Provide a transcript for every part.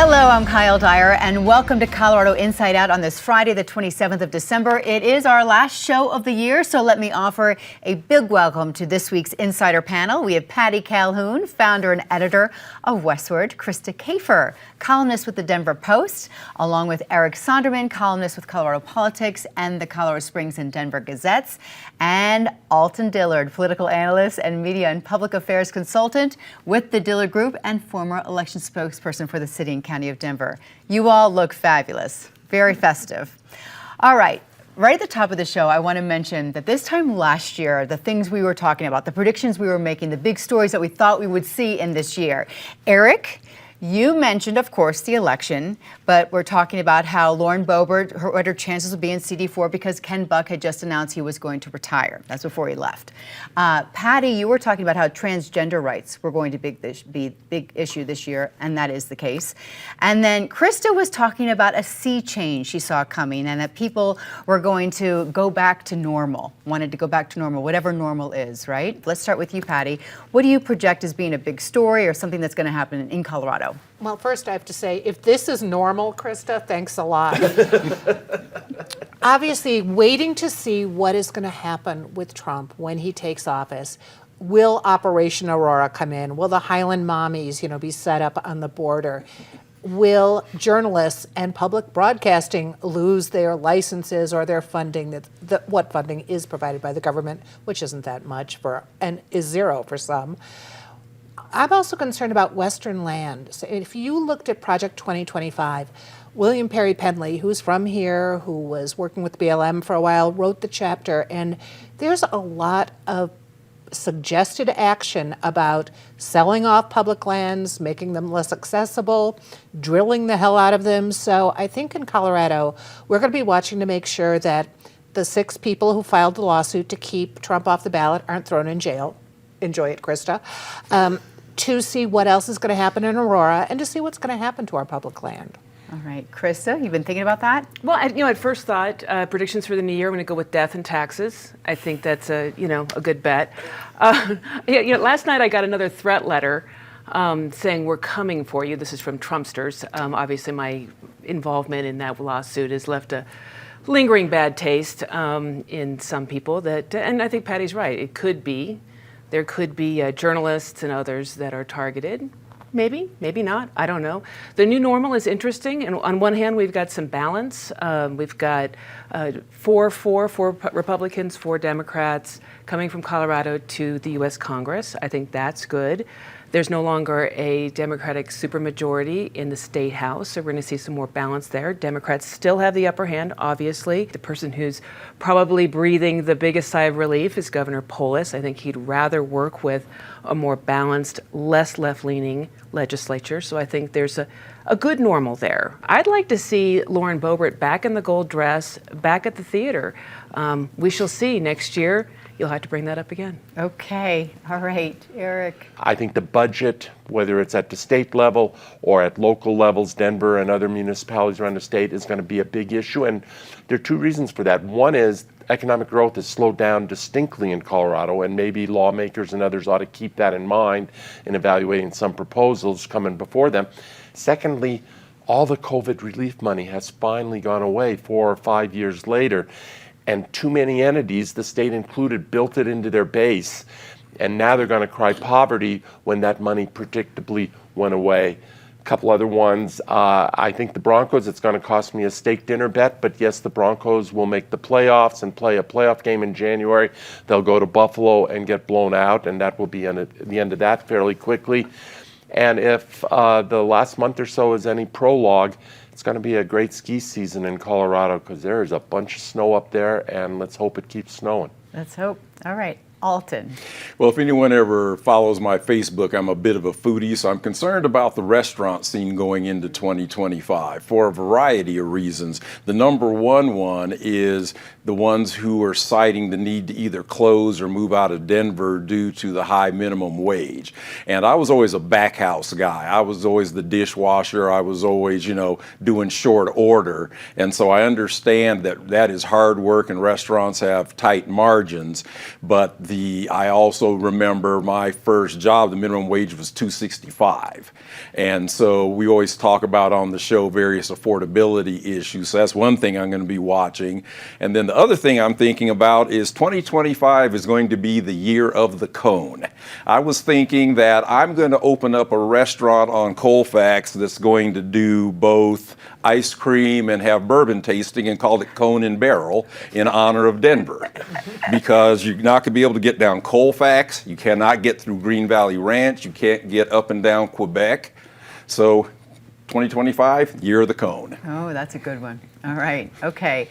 Hello, I'm Kyle Dyer, and welcome to Colorado Inside Out on this Friday, the 27th of December. It is our last show of the year, so let me offer a big welcome to this week's Insider panel. We have Patty Calhoun, founder and editor of Westward, Krista Kafer, columnist with the Denver Post, along with Eric Sonderman, columnist with Colorado Politics and the Colorado Springs and Denver Gazettes, and Alton Dillard, political analyst and media and public affairs consultant with the Dillard Group and former election spokesperson for the city and county of Denver. You all look fabulous, very festive. All right. Right at the top of the show, I want to mention that this time last year, the things we were talking about, the predictions we were making, the big stories that we thought we would see in this year. Eric, you mentioned, of course, the election, but we're talking about how Lauren Boebert, her chances would be in CD4 because Ken Buck had just announced he was going to retire. That's before he left. Patty, you were talking about how transgender rights were going to be a big issue this year, and that is the case. And then Krista was talking about a sea change she saw coming and that people were going to go back to normal, wanted to go back to normal, whatever normal is, right? Let's start with you, Patty. What do you project as being a big story or something that's going to happen in Colorado? Well, first I have to say, if this is normal, Krista, thanks a lot. Obviously, waiting to see what is going to happen with Trump when he takes office. Will Operation Aurora come in? Will the Highland Mommies, be set up on the border? Will journalists and public broadcasting lose their licenses or their funding? What funding is provided by the government, which isn't that much and is zero for some. I'm also concerned about Western land. So if you looked at Project 2025, William Perry Penley, who's from here, who was working with BLM for a while, wrote the chapter, and there's a lot of suggested action about selling off public lands, making them less accessible, drilling the hell out of them. So I think in Colorado, we're going to be watching to make sure that the 6 people who filed the lawsuit to keep Trump off the ballot aren't thrown in jail. Enjoy it, Krista. To see what else is going to happen in Aurora and to see what's going to happen to our public land. All right, Krista, you've been thinking about that? Well, at first thought, predictions for the new year, I'm going to go with death and taxes. I think that's a good bet. Last night I got another threat letter saying we're coming for you. This is from Trumpsters. Obviously, my involvement in that lawsuit has left a lingering bad taste in some people. And I think Patty's right. There could be journalists and others that are targeted. Maybe not. I don't know. The new normal is interesting. And on one hand, we've got some balance. We've got four Republicans, 4 Democrats coming from Colorado to the U.S. Congress. I think that's good. There's no longer a Democratic supermajority in the state house, so we're going to see some more balance there. Democrats still have the upper hand, obviously. The person who's probably breathing the biggest sigh of relief is Governor Polis. I think he'd rather work with a more balanced, less left-leaning legislature, so I think there's a good normal there. I'd like to see Lauren Boebert back in the gold dress, back at the theater. We shall see next year. You'll have to bring that up again. Okay. All right. Eric. I think the budget, whether it's at the state level or at local levels, Denver and other municipalities around the state, is going to be a big issue. And there are 2 reasons for that. One is economic growth has slowed down distinctly in Colorado, and maybe lawmakers and others ought to keep that in mind in evaluating some proposals coming before them. Secondly, all the COVID relief money has finally gone away 4 or 5 years later. And too many entities, the state included, built it into their base. And now they're going to cry poverty when that money predictably went away. A couple other ones. I think the Broncos, it's going to cost me a steak dinner bet. But yes, the Broncos will make the playoffs and play a playoff game in January. They'll go to Buffalo and get blown out. And that will be the end of that fairly quickly. And if the last month or so is any prologue, it's going to be a great ski season in Colorado because there is a bunch of snow up there, and let's hope it keeps snowing. Let's hope. All right. Alton. Well, if anyone ever follows my Facebook, I'm a bit of a foodie, so I'm concerned about the restaurant scene going into 2025 for a variety of reasons. The number one is the ones who are citing the need to either close or move out of Denver due to the high minimum wage. And I was always a backhouse guy. I was always the dishwasher. I was always, doing short order. And so I understand that is hard work and restaurants have tight margins, but the I also remember my first job, the minimum wage was $2.65. And so we always talk about on the show various affordability issues. So that's one thing I'm going to be watching. And then the other thing I'm thinking about is 2025 is going to be the year of the cone. I was thinking that I'm going to open up a restaurant on Colfax that's going to do both ice cream and have bourbon tasting and call it Cone and Barrel in honor of Denver. Because you're not going to be able to get down Colfax, you cannot get through Green Valley Ranch, you can't get up and down Quebec. So 2025, year of the cone. Oh, that's a good one. All right. Okay.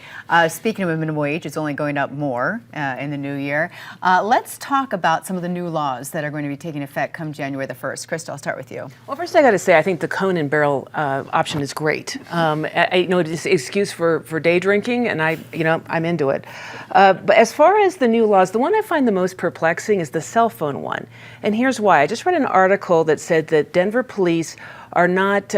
Speaking of minimum wage, it's only going up more in the new year. Let's talk about some of the new laws that are going to be taking effect come January the 1st. Krista, I'll start with you. Well, first I got to say, I think the cone and barrel option is great. It's an excuse for day drinking, and I'm into it. But as far as the new laws, the one I find the most perplexing is the cell phone one. And here's why. I just read an article that said that Denver police are not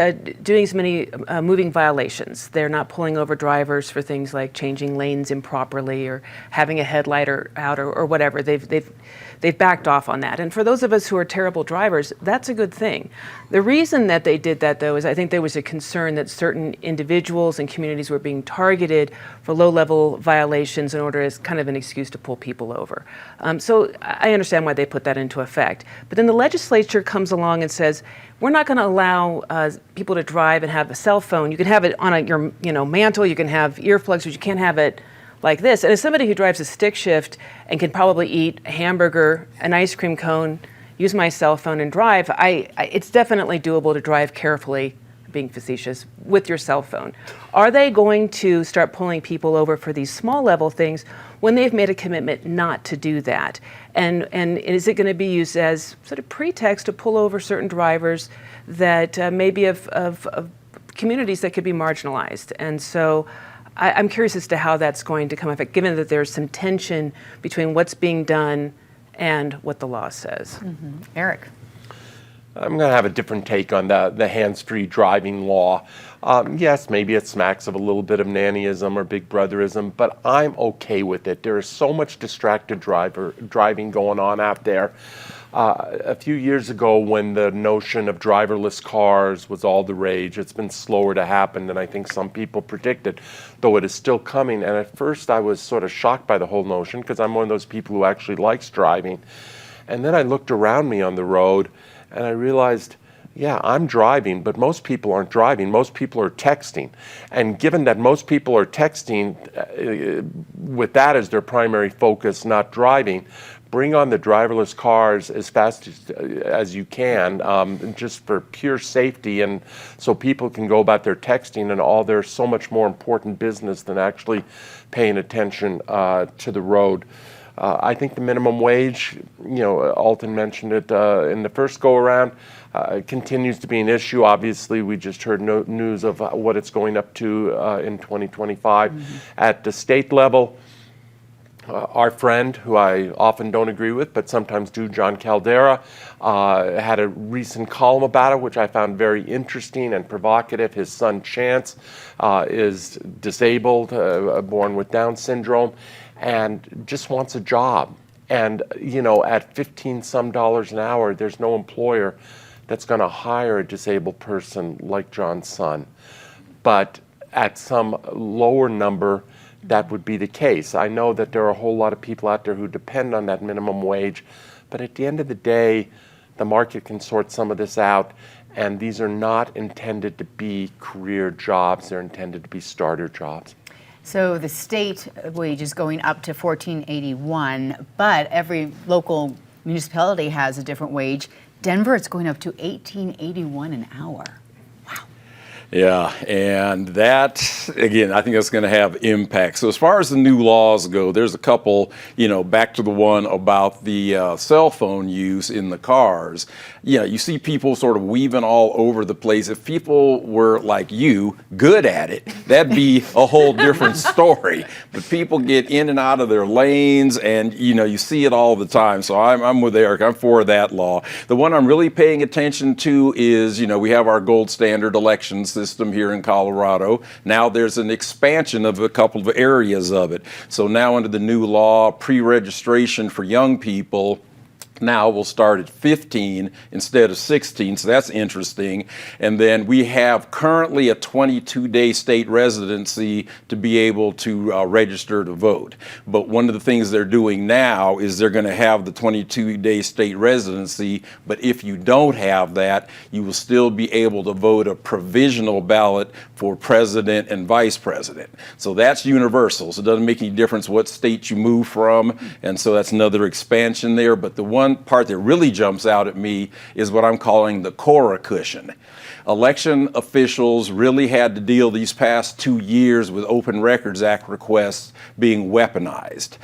doing as many moving violations. They're not pulling over drivers for things like changing lanes improperly or having a headlight out or whatever. They've backed off on that. And for those of us who are terrible drivers, that's a good thing. The reason that they did that, though, is I think there was a concern that certain individuals and communities were being targeted for low-level violations in order as kind of an excuse to pull people over. So I understand why they put that into effect. But then the legislature comes along and says, we're not going to allow people to drive and have a cell phone. You can have it on your mantle. You can have earplugs, but you can't have it like this. And as somebody who drives a stick shift and can probably eat a hamburger, an ice cream cone, use my cell phone and drive, it's definitely doable to drive carefully, being facetious, with your cell phone. Are they going to start pulling people over for these small level things when they've made a commitment not to do that? And is it going to be used as sort of pretext to pull over certain drivers that may be of communities that could be marginalized? And so I'm curious as to how that's going to come effect, given that there's some tension between what's being done and what the law says. Mm-hmm. Eric. I'm going to have a different take on the hands-free driving law. Yes, maybe it smacks of a little bit of nannyism or big brotherism, but I'm okay with it. There is so much distracted driving going on out there. A few years ago, when the notion of driverless cars was all the rage, it's been slower to happen than I think some people predicted, though it is still coming. And at first I was sort of shocked by the whole notion because I'm one of those people who actually likes driving. And then I looked around me on the road and I realized, yeah, I'm driving, but most people aren't driving. Most people are texting. And given that most people are texting with that as their primary focus, not driving, bring on the driverless cars as fast as you can, just for pure safety, and so people can go about their texting and all their so much more important business than actually paying attention to the road. I think the minimum wage, Alton mentioned it in the first go-around, continues to be an issue. Obviously, we just heard news of what it's going up to in 2025. Mm-hmm. At the state level, our friend, who I often don't agree with, but sometimes do, John Caldera, had a recent column about it, which I found very interesting and provocative. His son, Chance, is disabled, born with Down syndrome, and just wants a job. And, at $15-some an hour, there's no employer that's going to hire a disabled person like John's son. But at some lower number, that would be the case. I know that there are a whole lot of people out there who depend on that minimum wage, but at the end of the day, the market can sort some of this out, and these are not intended to be career jobs. They're intended to be starter jobs. So the state wage is going up to $14.81, but every local municipality has a different wage. Denver, it's going up to $18.81 an hour. Yeah, and that, again, I think that's going to have impact. So as far as the new laws go, there's a couple, back to the one about the cell phone use in the cars. Yeah, you see people sort of weaving all over the place. If people were like you, good at it, that'd be a whole different story. But people get in and out of their lanes, and, you see it all the time. So I'm with Eric. I'm for that law. The one I'm really paying attention to is, we have our gold standard elections system here in Colorado. Now there's an expansion of a couple of areas of it. So now under the new law, pre-registration for young people now will start at 15 instead of 16, so that's interesting. And then we have currently a 22-day state residency to be able to register to vote. But one of the things they're doing now is they're going to have the 22-day state residency, but if you don't have that, you will still be able to vote a provisional ballot for president and vice president. So that's universal, so it doesn't make any difference what state you move from, and so that's another expansion there. But the one part that really jumps out at me is what I'm calling the Cora cushion. Election officials really had to deal these past 2 years with Open Records Act requests being weaponized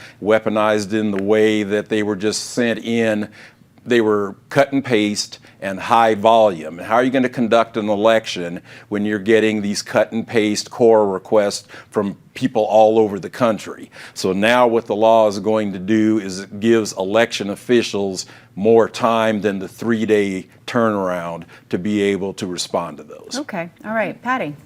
in the way that they were just sent in. They were cut and paste and high volume. How are you going to conduct an election when you're getting these cut and paste core requests from people all over the country? So now what the law is going to do is it gives election officials more time than the 3-day turnaround to be able to respond to those. Okay, all right, Patty.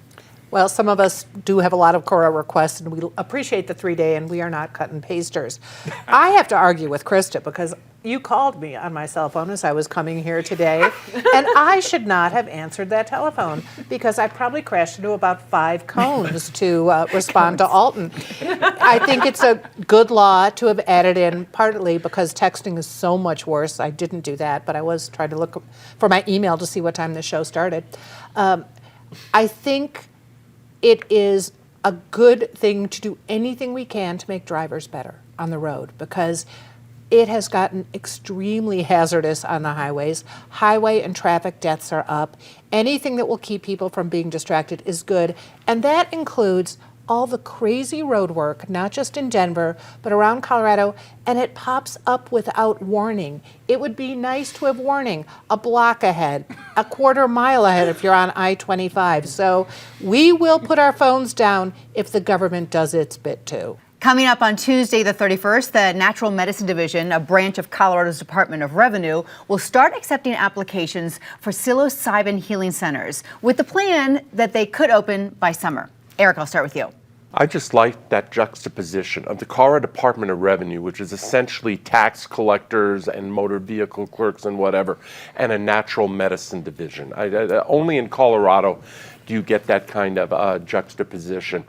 Well, some of us do have a lot of Cora requests, and we appreciate the 3-day, and we are not cut and pasters. I have to argue with Krista because you called me on my cell phone as I was coming here today, and I should not have answered that telephone because I probably crashed into about 5 cones to respond to Alton. I think it's a good law to have added in, partly because texting is so much worse. I didn't do that, but I was trying to look for my email to see what time the show started. I think it is a good thing to do anything we can to make drivers better on the road because it has gotten extremely hazardous on the highways. Highway and traffic deaths are up. Anything that will keep people from being distracted is good, and that includes all the crazy road work, not just in Denver, but around Colorado, and it pops up without warning. It would be nice to have warning a block ahead, a quarter mile ahead if you're on I-25. So we will put our phones down if the government does its bit too. Coming up on Tuesday, the 31st, the Natural Medicine Division, a branch of Colorado's Department of Revenue, will start accepting applications for psilocybin healing centers with the plan that they could open by summer. Eric, I'll start with you. I just like that juxtaposition of the Colorado Department of Revenue, which is essentially tax collectors and motor vehicle clerks and whatever, and a natural medicine division. Only in Colorado do you get that kind of juxtaposition.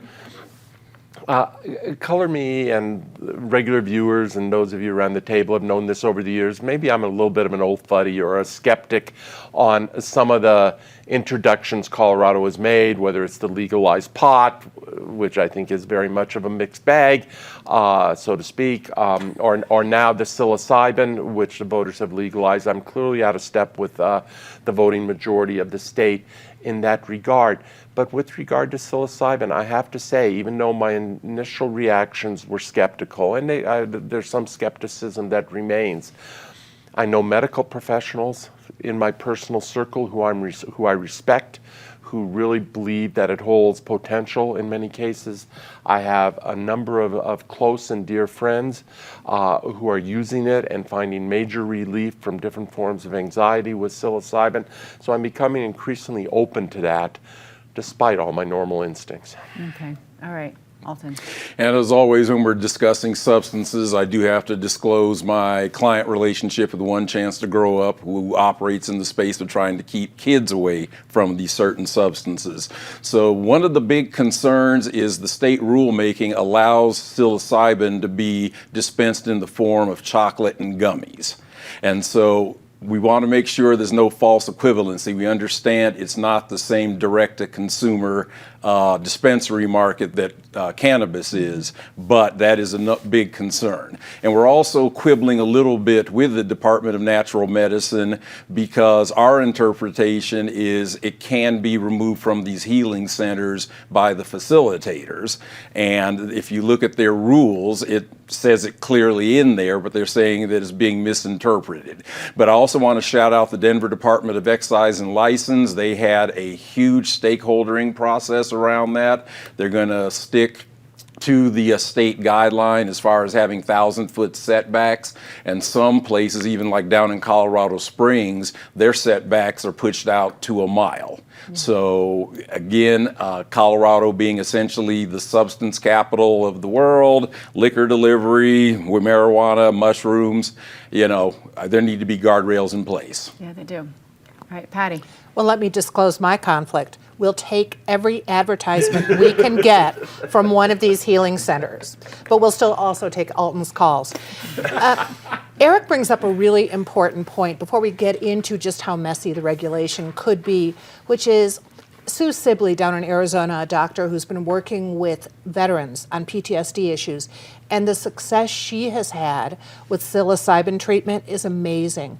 Color Me and regular viewers and those of you around the table have known this over the years. Maybe I'm a little bit of an old fuddy or a skeptic on some of the introductions Colorado has made, whether it's the legalized pot, which I think is very much of a mixed bag, so to speak, or now the psilocybin, which the voters have legalized. I'm clearly out of step with the voting majority of the state in that regard. But with regard to psilocybin, I have to say, even though my initial reactions were skeptical, and there's some skepticism that remains, I know medical professionals in my personal circle who I respect, who really believe that it holds potential in many cases. I have a number of close and dear friends who are using it and finding major relief from different forms of anxiety with psilocybin. So I'm becoming increasingly open to that, despite all my normal instincts. Okay, all right. Alton. And as always, when we're discussing substances, I do have to disclose my client relationship with One Chance to Grow Up, who operates in the space of trying to keep kids away from these certain substances. So one of the big concerns is the state rulemaking allows psilocybin to be dispensed in the form of chocolate and gummies. And so we want to make sure there's no false equivalency. We understand it's not the same direct-to-consumer dispensary market that cannabis is, but that is a big concern. And we're also quibbling a little bit with the Department of Natural Medicine because our interpretation is it can be removed from these healing centers by the facilitators. And if you look at their rules, it says it clearly in there, but they're saying that it's being misinterpreted. But I also want to shout out the Denver Department of Excise and License. They had a huge stakeholdering process around that. They're going to stick to the state guideline as far as having 1,000-foot setbacks, and some places, even like down in Colorado Springs, their setbacks are pushed out to a mile. So again, Colorado being essentially the substance capital of the world, liquor delivery, with marijuana, mushrooms, there need to be guardrails in place. Yeah, they do. All right, Patty. Well, let me disclose my conflict. We'll take every advertisement we can get from one of these healing centers, but we'll still also take Alton's calls. Eric brings up a really important point before we get into just how messy the regulation could be, which is Sue Sibley down in Arizona, a doctor who's been working with veterans on PTSD issues, and the success she has had with psilocybin treatment is amazing.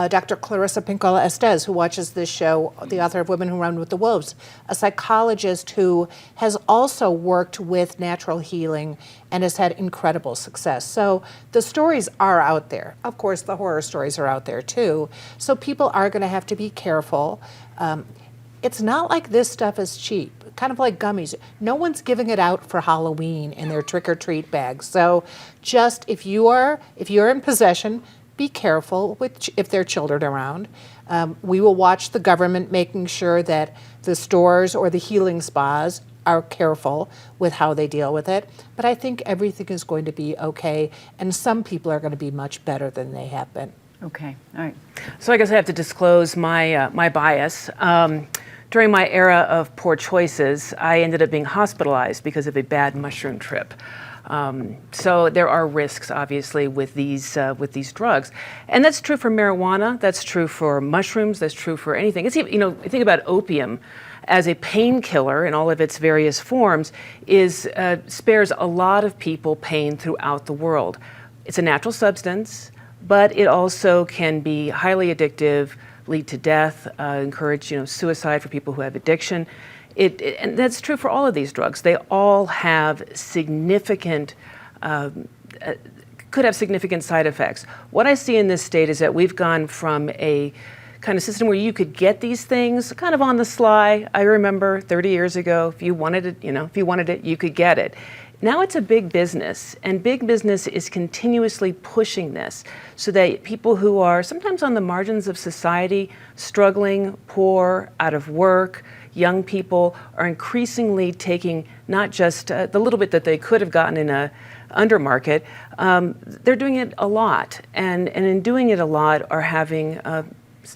Dr. Clarissa Pinkola Estes, who watches this show, the author of Women Who Run with the Wolves, a psychologist who has also worked with natural healing and has had incredible success. So the stories are out there. Of course, the horror stories are out there too. So people are going to have to be careful. It's not like this stuff is cheap, kind of like gummies. No one's giving it out for Halloween in their trick-or-treat bags. So just if you're in possession, be careful if there are children around. We will watch the government making sure that the stores or the healing spas are careful with how they deal with it. But I think everything is going to be okay, and some people are going to be much better than they have been. Okay, all right. So I guess I have to disclose my bias. During my era of poor choices, I ended up being hospitalized because of a bad mushroom trip. So there are risks, obviously, with these drugs, and that's true for marijuana. That's true for mushrooms. That's true for anything. It's even, think about opium as a painkiller in all of its various forms. Spares a lot of people pain throughout the world. It's a natural substance, but it also can be highly addictive, lead to death, encourage suicide for people who have addiction. And that's true for all of these drugs. They all have significant, could have significant side effects. What I see in this state is that we've gone from a kind of system where you could get these things kind of on the sly. I remember 30 years ago, if you wanted it, you could get it. Now it's a big business, and big business is continuously pushing this so that people who are sometimes on the margins of society, struggling, poor, out of work, young people are increasingly taking not just the little bit that they could have gotten in a undermarket, they're doing it a lot, and in doing it a lot are having a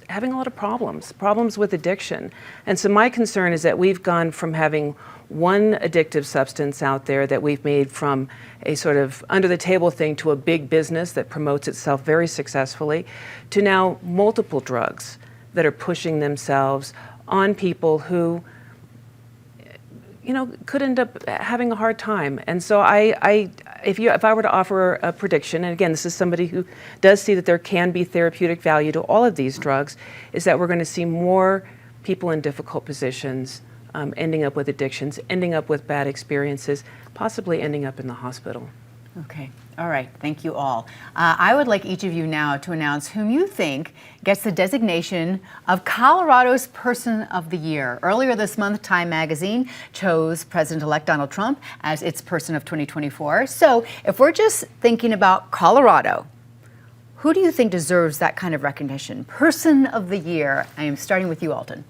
lot of problems with addiction. And so my concern is that we've gone from having one addictive substance out there that we've made from a sort of under-the-table thing to a big business that promotes itself very successfully, to now multiple drugs that are pushing themselves on people who, could end up having a hard time. And so if I were to offer a prediction, and again, this is somebody who does see that there can be therapeutic value to all of these drugs, is that we're going to see more people in difficult positions ending up with addictions, ending up with bad experiences, possibly ending up in the hospital. Okay. All right. Thank you all. I would like each of you now to announce whom you think gets the designation of Colorado's Person of the Year. Earlier this month, Time Magazine chose President-elect Donald Trump as its Person of 2024. So if we're just thinking about Colorado, who do you think deserves that kind of recognition? Person of the Year. I am starting with you, Alton.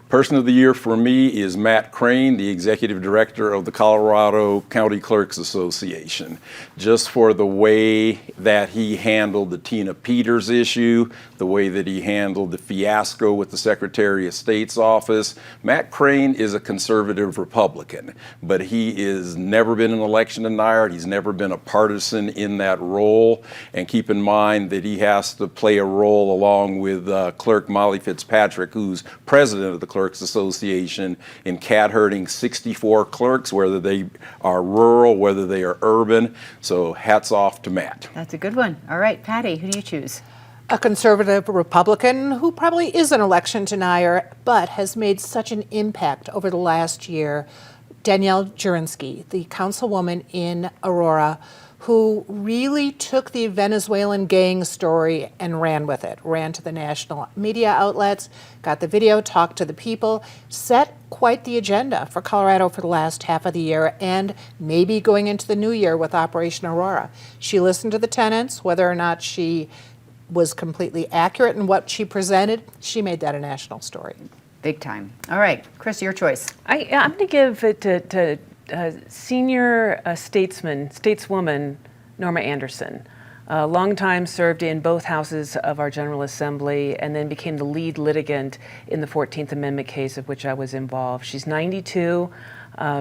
Person of the Year for me is Matt Crane, the Executive Director of the Colorado County Clerks Association. Just for the way that he handled the Tina Peters issue, the way that he handled the fiasco with the Secretary of State's office. Matt Crane is a conservative Republican, but he has never been an election denier. He's never been a partisan in that role. And keep in mind that he has to play a role along with Clerk Molly Fitzpatrick, who's president of the Clerks Association, in cat herding 64 clerks, whether they are rural, whether they are urban. So hats off to Matt. That's a good one. All right, Patty, who do you choose? A conservative Republican who probably is an election denier, but has made such an impact over the last year, Danielle Jurinsky, the councilwoman in Aurora, who really took the Venezuelan gang story and ran with it, ran to the national media outlets, got the video, talked to the people, set quite the agenda for Colorado for the last half of the year and maybe going into the new year with Operation Aurora. She listened to the tenants, whether or not she was completely accurate in what she presented, she made that a national story. Big time. All right, Chris, your choice. I'm going to give it to senior stateswoman Norma Anderson. A long time served in both houses of our General Assembly and then became the lead litigant in the 14th Amendment case of which I was involved. She's 92.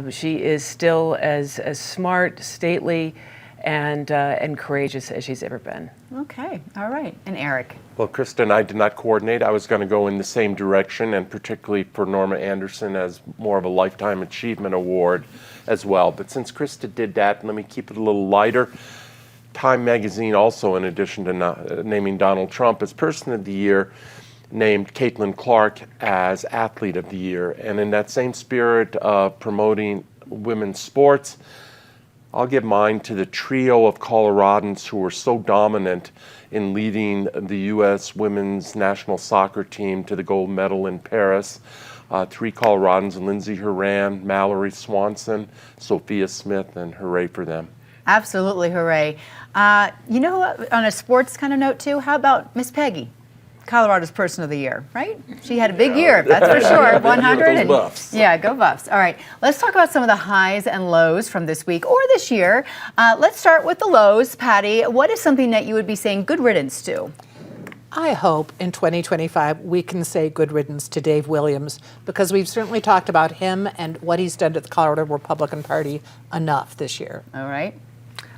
She is still as smart, stately, and courageous as she's ever been. Okay, all right. And Eric? Well, Krista and I did not coordinate. I was going to go in the same direction, and particularly for Norma Anderson as more of a Lifetime Achievement Award as well. But since Krista did that, let me keep it a little lighter. Time magazine also, in addition to naming Donald Trump as Person of the Year, named Caitlin Clark as Athlete of the Year. And in that same spirit of promoting women's sports, I'll give mine to the trio of Coloradans who were so dominant in leading the U.S. women's national soccer team to the gold medal in Paris. Three Coloradans, Lindsey Horan, Mallory Swanson, Sophia Smith, and hooray for them. Absolutely hooray. You know, on a sports kind of note too, how about Miss Peggy? Colorodo's Person of the Year, right? She had a big year, that's for sure. 100. Those Buffs. Yeah, go Buffs. All right, let's talk about some of the highs and lows from this week or this year. Let's start with the lows. Patty, what is something that you would be saying good riddance to? I hope in 2025 we can say good riddance to Dave Williams, because we've certainly talked about him and what he's done to the Colorado Republican Party enough this year. All right.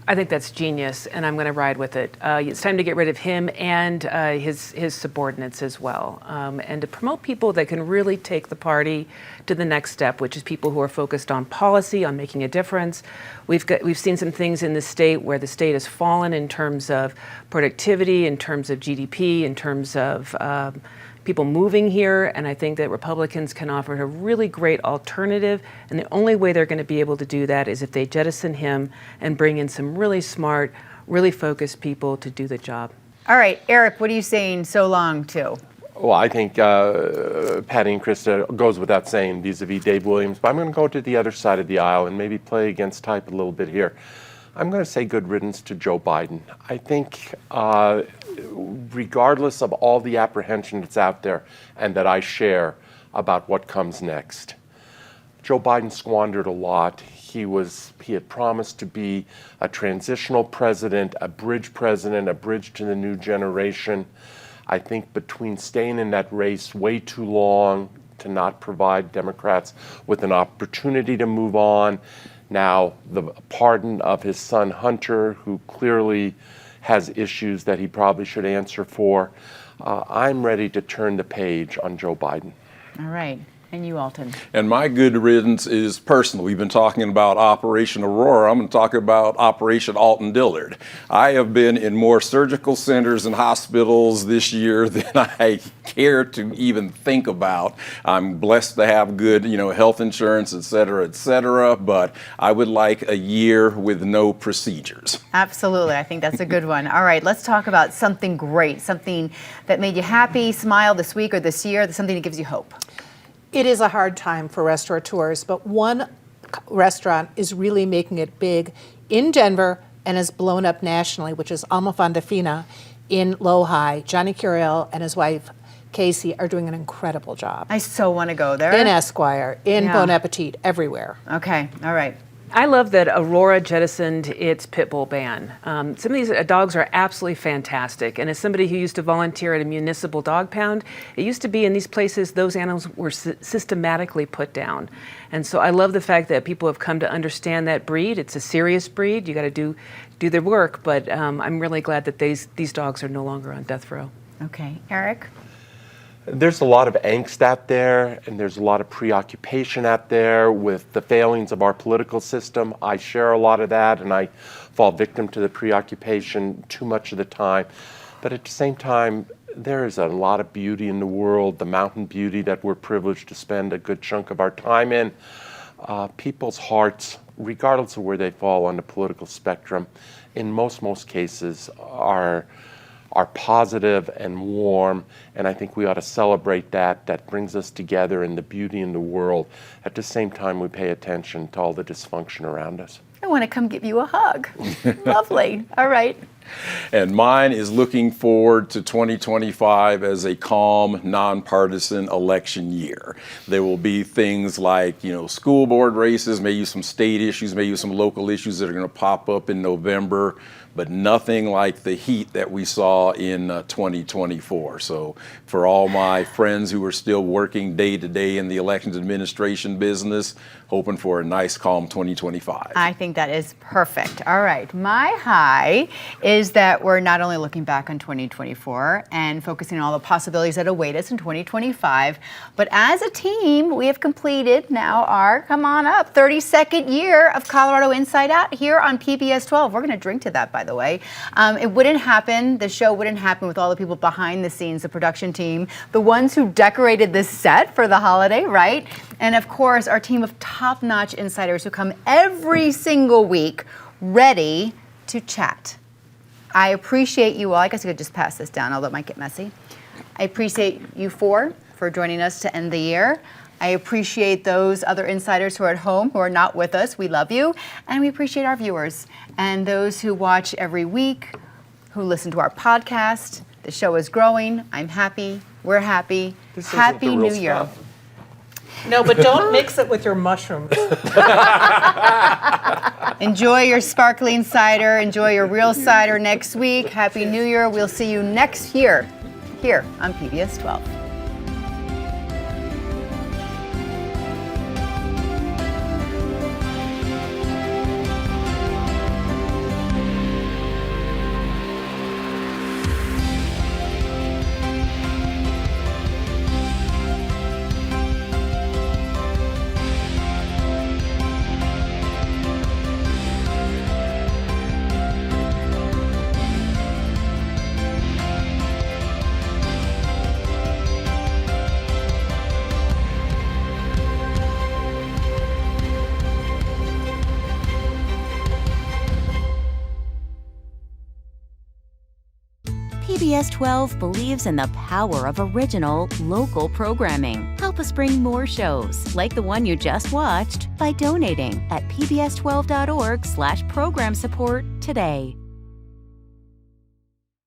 I think that's genius, and I'm going to ride with it. It's time to get rid of him and his subordinates as well, and to promote people that can really take the party to the next step, which is people who are focused on policy, on making a difference. We've seen some things in the state where the state has fallen in terms of productivity, in terms of GDP, in terms of people moving here, and I think that Republicans can offer a really great alternative, and the only way they're going to be able to do that is if they jettison him and bring in some really smart, really focused people to do the job. All right, Eric, what are you saying so long to? Well, I think Patty and Krista goes without saying vis-a-vis Dave Williams, but I'm going to go to the other side of the aisle and maybe play against type a little bit here. I'm going to say good riddance to Joe Biden. I think regardless of all the apprehension that's out there and that I share about what comes next, Joe Biden squandered a lot. He had promised to be a transitional president, a bridge to the new generation. I think between staying in that race way too long to not provide Democrats with an opportunity to move on, now the pardon of his son Hunter, who clearly has issues that he probably should answer for, I'm ready to turn the page on Joe Biden. All right. And you, Alton? And my good riddance is personal. We've been talking about Operation Aurora. I'm going to talk about Operation Alton Dillard. I have been in more surgical centers and hospitals this year than I care to even think about. I'm blessed to have good, health insurance, et cetera, but I would like a year with no procedures. Absolutely. I think that's a good one. All right, let's talk about something great, something that made you happy, smile this week or this year, something that gives you hope. It is a hard time for restaurateurs, but one restaurant is really making it big in Denver and has blown up nationally, which is Alma Fondafina in Lodi. Johnny Curiel and his wife, Casey, are doing an incredible job. I so want to go there. In Esquire, in Bon Appetit, everywhere. Okay, all right. I love that Aurora jettisoned its pit bull ban. Some of these dogs are absolutely fantastic. And as somebody who used to volunteer at a municipal dog pound, it used to be in these places those animals were systematically put down. And so I love the fact that people have come to understand that breed. It's a serious breed. You got to do their work. But I'm really glad that these dogs are no longer on death row. Okay, Eric? There's a lot of angst out there, and there's a lot of preoccupation out there with the failings of our political system. I share a lot of that, and I fall victim to the preoccupation too much of the time. But at the same time, there is a lot of beauty in the world, the mountain beauty that we're privileged to spend a good chunk of our time in. People's hearts regardless of where they fall on the political spectrum, in most cases are positive and warm, and I think we ought to celebrate that. That brings us together in the beauty in the world. At the same time, we pay attention to all the dysfunction around us. I want to come give you a hug. Lovely. All right. And mine is looking forward to 2025 as a calm, nonpartisan election year. There will be things like, school board races, maybe some state issues, maybe some local issues that are going to pop up in November, but nothing like the heat that we saw in 2024. So for all my friends who are still working day to day in the elections administration business, hoping for a nice, calm 2025. I think that is perfect. All right. My high is that we're not only looking back on 2024 and focusing on all the possibilities that await us in 2025, but as a team, we have completed now our, come on up, 32nd year of Colorado Inside Out here on PBS 12. We're going to drink to that, by the way. It wouldn't happen, the show wouldn't happen with all the people behind the scenes, the production team, the ones who decorated this set for the holiday, right? And of course, our team of top-notch insiders who come every single week ready to chat. I appreciate you all. I guess I could just pass this down, although it might get messy. I appreciate you four for joining us to end the year. I appreciate those other insiders who are at home, who are not with us. We love you. And we appreciate our viewers and those who watch every week, who listen to our podcast. The show is growing. I'm happy. We're happy. Happy New Year. No, but don't mix it with your mushrooms. Enjoy your sparkling cider. Enjoy your real cider next week. Happy New Year. We'll see you next year here on PBS 12. PBS 12 believes in the power of original, local programming. Help us bring more shows, like the one you just watched, by donating at pbs12.org/program support today.